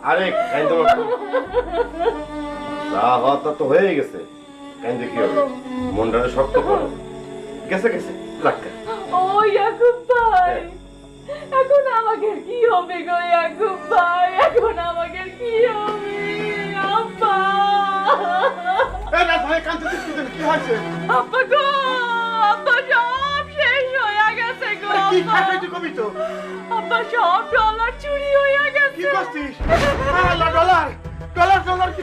আরে কাইন্দ যা হওয়ার তা তো হয়ে গেছে, কাইন্দে কি হবে? মনটারে শক্ত করো। গেছে গেছে রাখা। ও ইয়াকুব ভাই, এখন আমাকে কি হবে গো ইয়াকুব ভাই? এখন আমাকে কি হবে? আব্বা, এই না ভাই কাঁদতে কি হয়েছে? আব্বা গো, আব্বা সব শেষ হয়ে গেছে গো। কি আব্বা। খাইতে কবি তো? আব্বা সব ডলার চুরি হয়ে কি গেছে। করছিস? আল্লাহ ডলার ডলার ডলার কি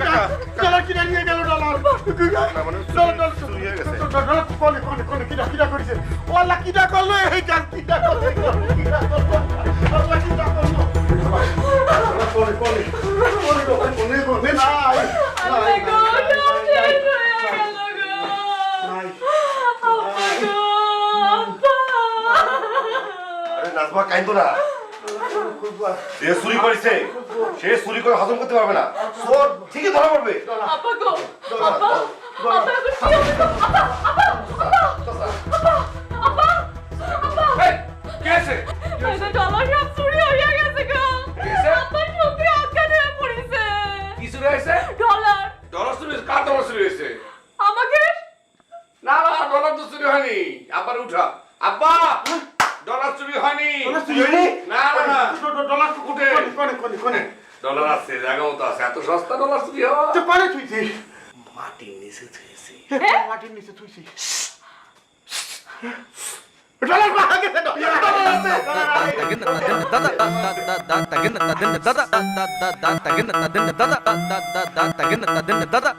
ডলার কিনে নিয়ে গেল ডলার। ডলার চুরি হয়ে গেছে। ডলার কোনে কোনে কোনে কিটা করেছে? ও আল্লাহ কিটা করলো? এই জান কিটা করলো? কিটা করলো? আল্লাহ কিটা করলো? কোনে কোনে কোনে কোনে কোনে নাই আল্লাহ গো, সব শেষ হয়ে গেল গো। নাই। আব্বা গো, আব্বা। আরে নাজমা কাইন্দ না। সে চুরি করেছে, সে চুরি করে হজম করতে পারবে না, চোর ঠিকই ধরা পড়বে। আব্বা গো, আব্বা, আব্বা এখন কি হবে গো? আব্বা, আব্বা, কে আছে? এই যে ডলার সব চুরি হয়ে গেছে গো। গেছে? আব্বা সত্যি অজ্ঞান হয়ে পড়েছে। কি চুরি হয়েছে? ডলার ডলার চুরি হয়েছে? কার ডলার চুরি হয়েছে? আমাকে না না, ডলার তো চুরি হয়নি। আব্বার উঠা। আব্বা, ডলার চুরি হয়নি। ডলার চুরি হয়নি? না না না, ডলার উঠে। কোনে কোনে কোনে ডলার আছে, জায়গা মতো আছে। এত সস্তা ডলার চুরি হওয়া? তো পারে তুইছি মাটির নিচে থুয়েছি। মাটির নিচে তুইছি ডলার পাওয়া গেছে ডলার আছে Dada